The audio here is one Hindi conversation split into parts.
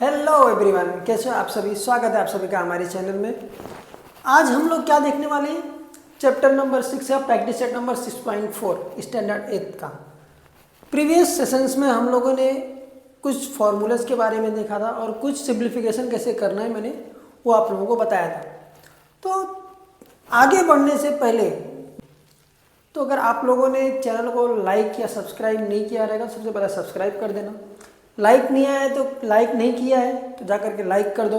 हेलो एवरीवन, कैसे हो आप सभी। स्वागत है आप सभी का हमारे चैनल में। आज हम लोग क्या देखने वाले हैं, चैप्टर नंबर 6 या प्रैक्टिस सेट नंबर 6.4 स्टैंडर्ड 8 का। प्रीवियस सेशंस में हम लोगों ने कुछ फार्मूलाज के बारे में देखा था और कुछ सिंप्लीफिकेशन कैसे करना है मैंने वो आप लोगों को बताया था। तो आगे बढ़ने से पहले तो अगर आप लोगों ने चैनल को लाइक या सब्सक्राइब नहीं किया रहेगा तो सबसे पहले सब्सक्राइब कर देना। लाइक नहीं आया है तो लाइक नहीं किया है तो जा करके लाइक कर दो।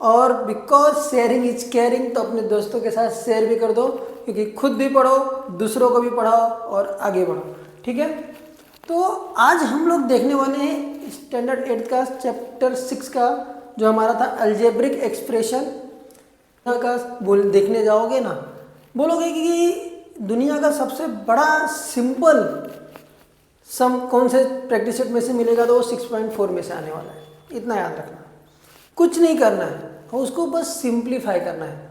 और बिकॉज शेयरिंग इज केयरिंग, तो अपने दोस्तों के साथ शेयर भी कर दो, क्योंकि खुद भी पढ़ो, दूसरों को भी पढ़ाओ और आगे बढ़ो। ठीक है, तो आज हम लोग देखने वाले हैं स्टैंडर्ड 8 का चैप्टर 6 का, जो हमारा था अलजेब्रिक एक्सप्रेशन का। देखने जाओगे ना, बोलोगे कि दुनिया का सबसे बड़ा सिंपल सम कौन से प्रैक्टिस सेट में से मिलेगा, तो वो 6.4 में से आने वाला है। इतना याद रखना, कुछ नहीं करना है, उसको बस सिंप्लीफाई करना है।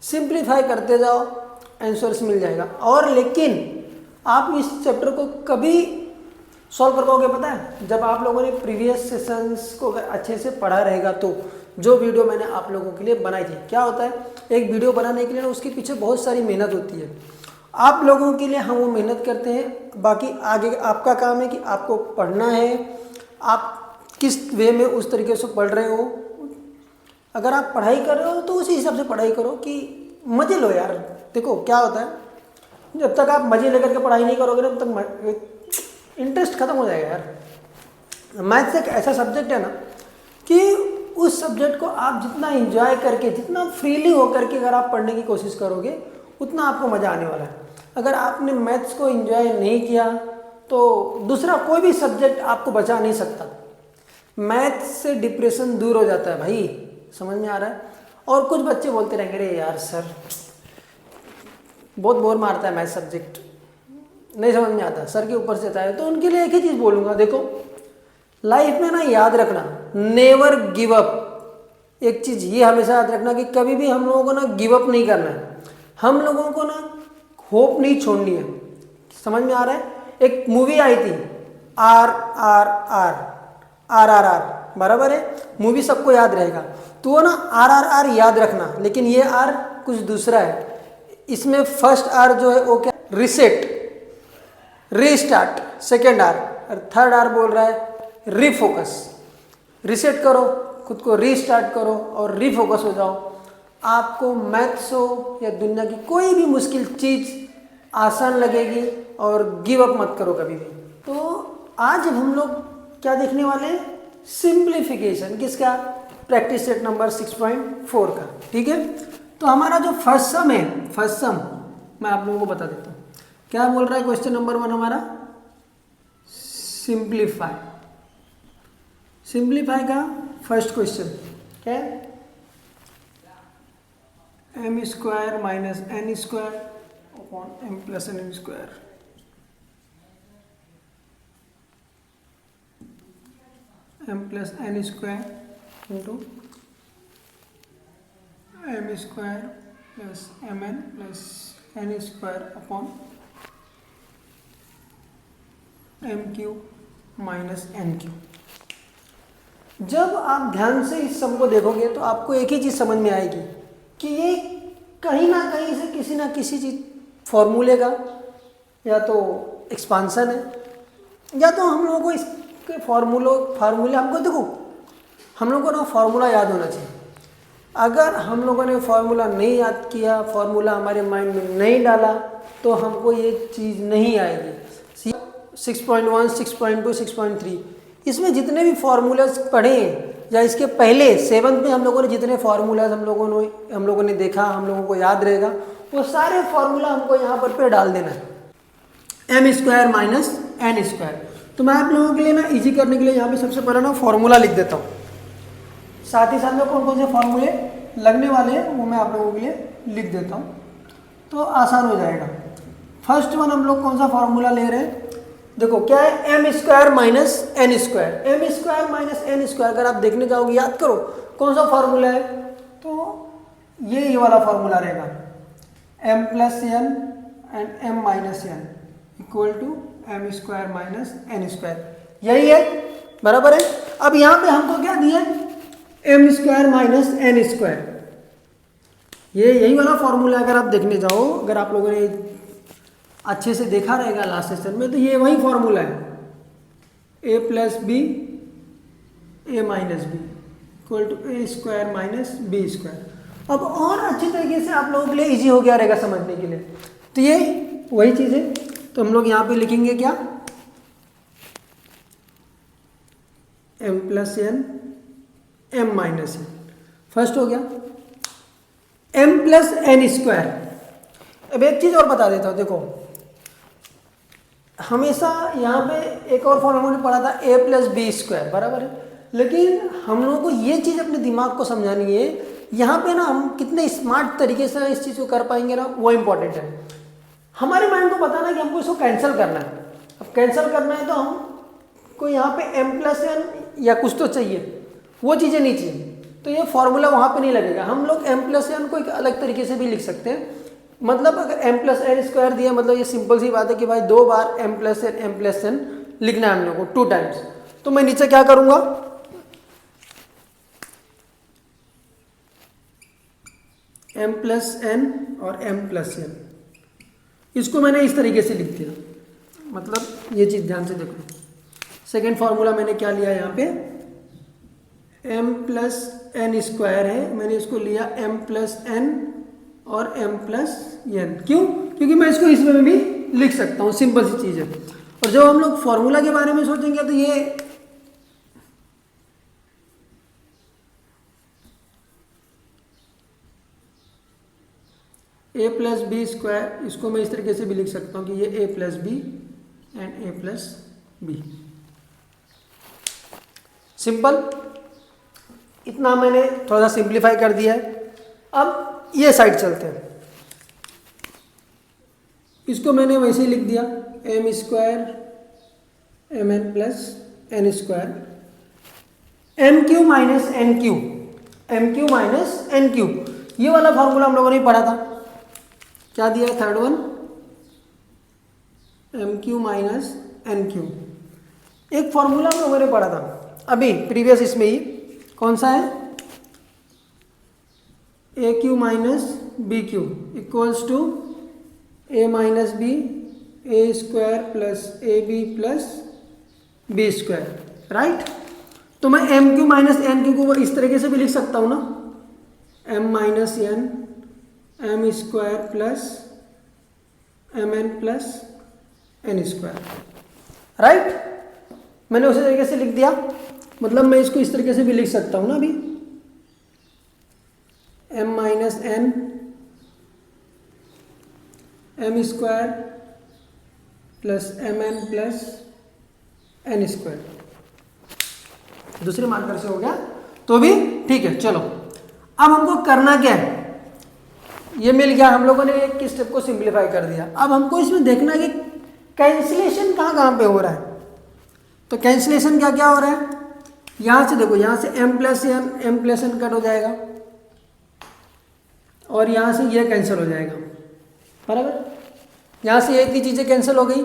सिंप्लीफाई करते जाओ, आंसर्स मिल जाएगा। और लेकिन आप इस चैप्टर को कभी सॉल्व कर पाओगे पता है, जब आप लोगों ने प्रीवियस सेशंस को अगर अच्छे से पढ़ा रहेगा। तो जो वीडियो मैंने आप लोगों के लिए बनाई थी, क्या होता है एक वीडियो बनाने के लिए ना उसके पीछे बहुत सारी मेहनत होती है। आप लोगों के लिए हम वो मेहनत करते हैं, बाकी आगे आपका काम है कि आपको पढ़ना है, आप किस वे में उस तरीके से पढ़ रहे हो। अगर आप पढ़ाई कर रहे हो तो उसी हिसाब से पढ़ाई करो कि मज़े लो यार। देखो क्या होता है, जब तक आप मज़े लेकर के पढ़ाई नहीं करोगे ना तब तक इंटरेस्ट खत्म हो जाएगा यार। मैथ्स एक ऐसा सब्जेक्ट है ना कि उस सब्जेक्ट को आप जितना एंजॉय करके, जितना फ्रीली होकर के अगर आप पढ़ने की कोशिश करोगे उतना आपको मज़ा आने वाला है। अगर आपने मैथ्स को एंजॉय नहीं किया तो दूसरा कोई भी सब्जेक्ट आपको बचा नहीं सकता। मैथ्स से डिप्रेशन दूर हो जाता है भाई, समझ में आ रहा है। और कुछ बच्चे बोलते रहेंगे अरे यार सर बहुत बोर मारता है मैथ्स सब्जेक्ट, नहीं समझ में आता, सर के ऊपर से आता है। तो उनके लिए एक ही चीज़ बोलूँगा, देखो लाइफ में ना याद रखना, नेवर गिव अप। एक चीज़ ये हमेशा याद रखना कि कभी भी हम लोगों को ना गिव अप नहीं करना है, हम लोगों को ना होप नहीं छोड़नी है। समझ में आ रहा है। एक मूवी आई थी RRR, बराबर है, मूवी सबको याद रहेगा। तो वो ना RRR याद रखना, लेकिन ये R कुछ दूसरा है। इसमें फर्स्ट R जो है वो क्या, रिसेट, रीस्टार्ट, सेकेंड R, और थर्ड R बोल रहा है रीफोकस। रिसेट करो, खुद को रीस्टार्ट करो और रीफोकस हो जाओ। आपको मैथ्स हो या दुनिया की कोई भी मुश्किल चीज़ आसान लगेगी, और गिव अप मत करो कभी भी। तो आज हम लोग क्या देखने वाले हैं, सिंप्लीफिकेशन किसका, प्रैक्टिस सेट नंबर 6.4 का। ठीक है, तो हमारा जो फर्स्ट सम है, फर्स्ट सम मैं आप लोगों को बता देता हूँ क्या बोल रहा है। क्वेश्चन नंबर 1 हमारा सिंप्लीफाई। सिंप्लीफाई का फर्स्ट क्वेश्चन क्या है, m square minus n square upon m plus n square. m plus n square into m square plus mn plus n square upon m cube minus n cube. जब आप ध्यान से इस सम को देखोगे तो आपको एक ही चीज़ समझ में आएगी कि ये कहीं ना कहीं से किसी ना किसी चीज़ फॉर्मूले का या तो एक्सपांसन है, या तो हम लोगों को इसके फार्मूले हमको, देखो हम लोगों को ना फार्मूला याद होना चाहिए। अगर हम लोगों ने फार्मूला नहीं याद किया, फार्मूला हमारे माइंड में नहीं डाला, तो हमको ये चीज़ नहीं आएगी। 6.1, 6.2, 6.3 इसमें जितने भी फार्मूलाज पढ़े या इसके पहले 7th में हम लोगों ने जितने फार्मूलाज हम लोगों ने देखा, हम लोगों को याद रहेगा, वो सारे फार्मूला हमको यहाँ पर डाल देना है। m square minus n square. तो मैं आप लोगों के लिए ना इजी करने के लिए यहाँ पे सबसे पहले ना फार्मूला लिख देता हूँ, साथ ही साथ में कौन कौन से फार्मूले लगने वाले हैं वो मैं आप लोगों के लिए लिख देता हूँ, तो आसान हो जाएगा। फर्स्ट वन हम लोग कौन सा फार्मूला ले रहे हैं, देखो क्या है, m square minus n square. m square minus n square अगर आप देखने जाओगे, याद करो कौन सा फार्मूला है, तो ये वाला फार्मूला रहेगा, m plus n and m minus n equal to m square minus n square. यही है, बराबर है। अब यहाँ पे हमको क्या दिया है, M square minus N square. ये यही वाला फॉर्मूला अगर आप देखने जाओ, अगर आप लोगों ने अच्छे से देखा रहेगा लास्ट सेशन में, तो ये वही फॉर्मूला है, A plus B A minus B equal to A square minus B square. अब और अच्छी तरीके से आप लोगों के लिए इजी हो गया रहेगा समझने के लिए। तो ये वही चीज़ है, तो हम लोग यहाँ पे लिखेंगे क्या, M plus N M minus N. First हो गया एम प्लस एन स्क्वायर। अब एक चीज़ और बता देता हूँ, देखो हमेशा यहाँ पे एक और फॉर्मूला हमने पढ़ा था ए प्लस बी स्क्वायर बराबर है, लेकिन हम लोगों को ये चीज़ अपने दिमाग को समझानी है। यहाँ पे ना हम कितने स्मार्ट तरीके से इस चीज़ को कर पाएंगे ना, वो इम्पोर्टेंट है। हमारे माइंड को पता ना कि हमको इसको कैंसिल करना है। अब कैंसिल करना है तो हमको यहाँ पे एम प्लस एन या कुछ तो चाहिए, वो चीज़ें नहीं चाहिए, तो ये फॉर्मूला वहाँ पे नहीं लगेगा। हम लोग एम प्लस एन को एक अलग तरीके से भी लिख सकते हैं। मतलब अगर एम प्लस एन स्क्वायर दिया, मतलब ये सिंपल सी बात है कि भाई 2 बार एम प्लस एन लिखना है हम लोग को 2 टाइम्स। तो मैं नीचे क्या करूँगा, एम प्लस एन और एम प्लस एन, इसको मैंने इस तरीके से लिख दिया। मतलब ये चीज़ ध्यान से देखो, सेकेंड फॉर्मूला मैंने क्या लिया यहाँ पे, एम प्लस एन स्क्वायर है, मैंने इसको लिया एम प्लस एन और एम प्लस एन। क्यों? क्योंकि मैं इसको इसमें भी लिख सकता हूँ, सिंपल सी चीज़ है। और जब हम लोग फॉर्मूला के बारे में सोचेंगे तो ये ए प्लस बी स्क्वायर, इसको मैं इस तरीके से भी लिख सकता हूँ कि ये A plus B and A plus B. Simple, इतना मैंने थोड़ा सा सिंप्लीफाई कर दिया है। अब ये साइड चलते हैं, इसको मैंने वैसे ही लिख दिया, M square M N plus N square M Q minus N Q, M Q minus N Q. ये वाला फॉर्मूला हम लोगों ने पढ़ा था, क्या दिया है third one, M Q minus N Q. एक फॉर्मूला हम लोगों ने पढ़ा था अभी प्रीवियस इसमें ही, कौन सा है, A Q minus B Q equals to A minus B A square plus A B plus B square, right. तो मैं M Q minus N Q को इस तरीके से भी लिख सकता हूँ ना, M minus N M square plus M N plus N square, right. मैंने उसी तरीके से लिख दिया, मतलब मैं इसको इस तरीके से भी लिख सकता हूँ ना अभी, M minus N M square plus M N plus N square. दूसरे मार्कर से हो गया तो भी ठीक है। चलो अब हमको करना क्या है, ये मिल गया, हम लोगों ने एक स्टेप को सिंप्लीफाई कर दिया। अब हमको इसमें देखना है कि कैंसिलेशन कहाँ कहाँ पे हो रहा है। तो कैंसिलेशन क्या क्या हो रहा है, यहाँ से देखो, यहाँ से एम प्लस एन कट हो जाएगा और यहाँ से ये कैंसिल हो जाएगा बराबर। यहाँ से ये इतनी चीज़ें कैंसिल हो गई।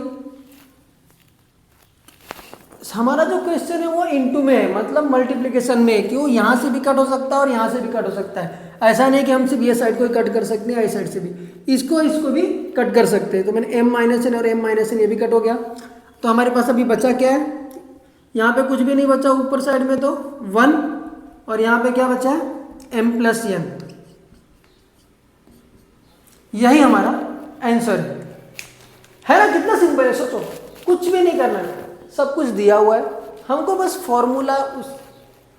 हमारा जो क्वेश्चन है वो इनटू में है, मतलब मल्टीप्लिकेशन में। क्यों, यहाँ से भी कट हो सकता है और यहाँ से भी कट हो सकता है। ऐसा नहीं कि हम सिर्फ ये साइड को ही कट कर सकते हैं, इस साइड से भी इसको भी कट कर सकते हैं। तो मैंने एम माइनस एन और एम माइनस एन ये भी कट हो गया। तो हमारे पास अभी बचा क्या है, यहाँ पे कुछ भी नहीं बचा ऊपर साइड में, तो 1, और यहाँ पे क्या बचा है, एम प्लस एन। यही हमारा आंसर है ना। कितना सिंपल है, सोचो, कुछ भी नहीं करना है, सब कुछ दिया हुआ है, हमको बस फॉर्मूला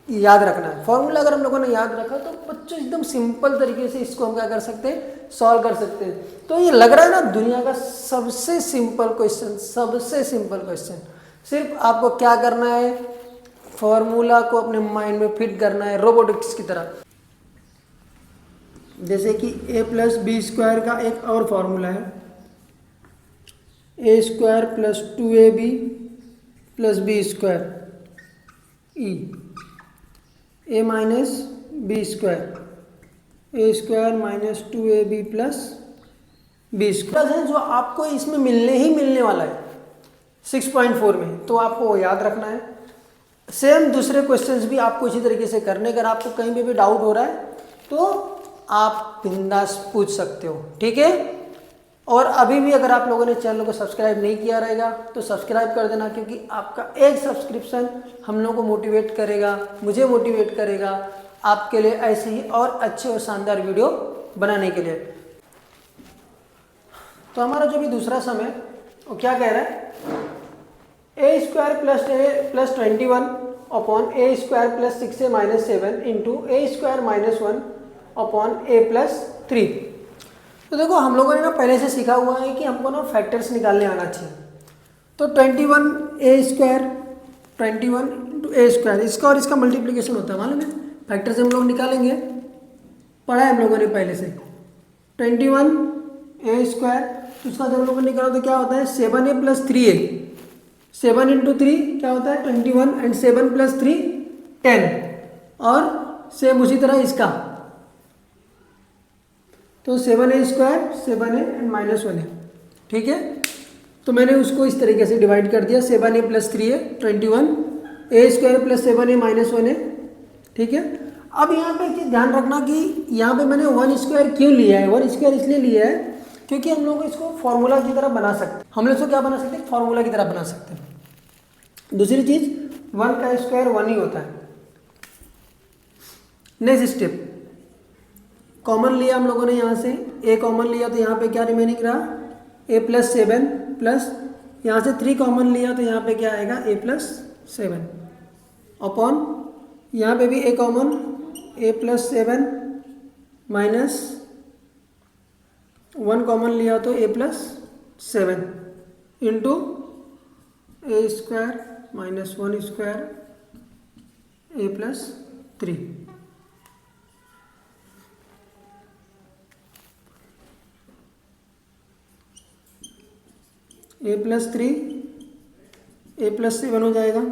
याद रखना है। फॉर्मूला अगर हम लोगों ने याद रखा तो बच्चों एकदम सिंपल तरीके से इसको हम क्या कर सकते हैं, सॉल्व कर सकते हैं। तो ये लग रहा है ना दुनिया का सबसे सिंपल क्वेश्चन, सबसे सिंपल क्वेश्चन। सिर्फ आपको क्या करना है, फॉर्मूला को अपने माइंड में फिट करना है रोबोटिक्स की तरह। जैसे कि ए प्लस बी स्क्वायर का एक और फॉर्मूला है, A square plus 2ab plus B square ई, A minus B square A square minus 2ab plus B square है, जो आपको इसमें मिलने ही मिलने वाला है 6.4 में। तो आपको वो याद रखना है। सेम दूसरे क्वेश्चंस भी आपको इसी तरीके से करने। अगर आपको कहीं पे भी डाउट हो रहा है तो आप बिंदास पूछ सकते हो, ठीक है। और अभी भी अगर आप लोगों ने चैनल को सब्सक्राइब नहीं किया रहेगा तो सब्सक्राइब कर देना, क्योंकि आपका एक सब्सक्रिप्शन हम लोगों को मोटिवेट करेगा, मुझे मोटिवेट करेगा आपके लिए ऐसे ही और अच्छे और शानदार वीडियो बनाने के लिए। तो हमारा जो भी दूसरा सम है वो क्या कह रहा है, A square plus 21 upon A square plus 6a minus 7 into A square minus 1 upon A plus 3। तो देखो हम लोगों ने ना पहले से सीखा हुआ है कि हमको ना फैक्टर्स निकालने आना चाहिए। तो 21 A square 21 into A square, इसका और इसका मल्टीप्लिकेशन होता है, मालूम है। फैक्टर्स हम लोग निकालेंगे, पढ़ा है हम लोगों ने पहले से। 21 ए स्क्वायर, तो उसका जब हम लोगों ने निकाला तो क्या होता है 7a प्लस 3a, 7 इंटू 3 क्या होता है 21 एंड 7 प्लस 3 10, और सेम उसी तरह इसका तो 7a square 7a and minus 1a, ठीक है। तो मैंने उसको इस तरीके से डिवाइड कर दिया, 7a plus 3a 21 A square plus 7a minus 1a, ठीक है। अब यहाँ पे एक चीज़ ध्यान रखना कि यहाँ पे मैंने 1 स्क्वायर क्यों लिया है, 1 स्क्वायर इसलिए लिया है क्योंकि हम लोग इसको फॉर्मूला की तरह बना सकते हैं, हम लोग इसको क्या बना सकते हैं, फॉर्मूला की तरह बना सकते हैं। दूसरी चीज़ 1 का स्क्वायर 1 ही होता है। नेक्स्ट स्टेप, कॉमन लिया हम लोगों ने, यहाँ से a कॉमन लिया तो यहाँ पे क्या रिमेनिंग रहा a प्लस 7 प्लस यहाँ से 3 कॉमन लिया तो यहाँ पे क्या आएगा a प्लस 7 अपॉन यहाँ पे भी a common a plus 7 minus 1 common लिया तो a plus 7 into A square minus 1 square a plus 3। a plus 3 a plus 7 हो जाएगा,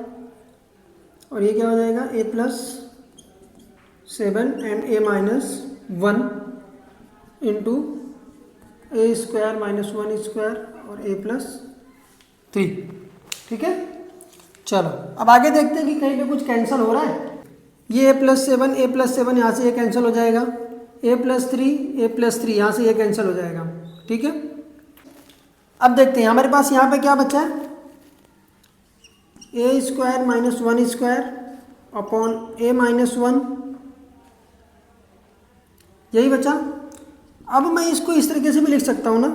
और ये क्या हो जाएगा a plus 7 and a minus 1 into A square minus 1 square और a प्लस 3, ठीक है। चलो अब आगे देखते हैं कि कहीं पे कुछ कैंसिल हो रहा है। ये a प्लस 7 यहाँ से ये कैंसिल हो जाएगा, a प्लस 3 यहाँ से ये कैंसिल हो जाएगा, ठीक है। अब देखते हैं हमारे पास यहाँ पे क्या बचा है, A square minus 1 square upon A minus 1, यही बचा। अब मैं इसको इस तरीके से भी लिख सकता हूँ ना,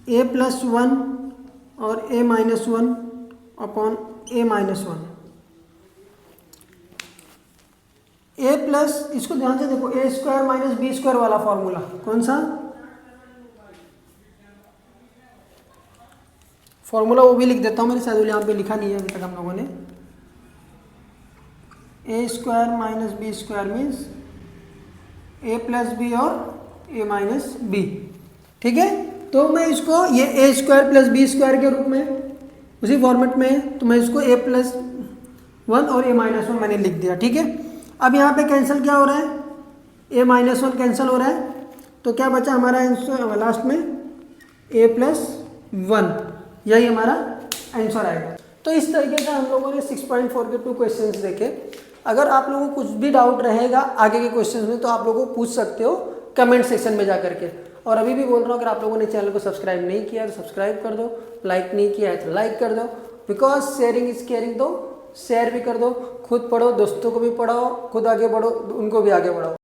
ए प्लस 1 और A minus 1 upon A minus 1, A plus, इसको ध्यान से देखो, ए स्क्वायर माइनस बी स्क्वायर वाला फॉर्मूला कौन सा फॉर्मूला, वो भी लिख देता हूँ, मेरे शायद यहाँ पे लिखा नहीं है अभी तक हम लोगों ने। A square minus B square means A plus B और ए माइनस बी, ठीक है। तो मैं इसको ये ए स्क्वायर प्लस बी स्क्वायर के रूप में उसी फॉर्मेट में है, तो मैं इसको ए प्लस 1 और ए माइनस 1 मैंने लिख दिया, ठीक है। अब यहाँ पे कैंसिल क्या हो रहा है, ए माइनस 1 कैंसिल हो रहा है, तो क्या बचा हमारा आंसर लास्ट में ए प्लस 1, यही हमारा आंसर आएगा। तो इस तरीके से हम लोगों ने 6.4 के 2 क्वेश्चंस देखे। अगर आप लोगों को कुछ भी डाउट रहेगा आगे के क्वेश्चंस में तो आप लोगों को पूछ सकते हो कमेंट सेक्शन में जा करके। और अभी भी बोल रहा हूँ, अगर आप लोगों ने चैनल को सब्सक्राइब नहीं किया है तो सब्सक्राइब कर दो, लाइक नहीं किया है तो लाइक कर दो, बिकॉज शेयरिंग इज केयरिंग। तो शेयर भी कर दो, खुद पढ़ो, दोस्तों को भी पढ़ाओ, खुद आगे बढ़ो, उनको भी आगे बढ़ाओ।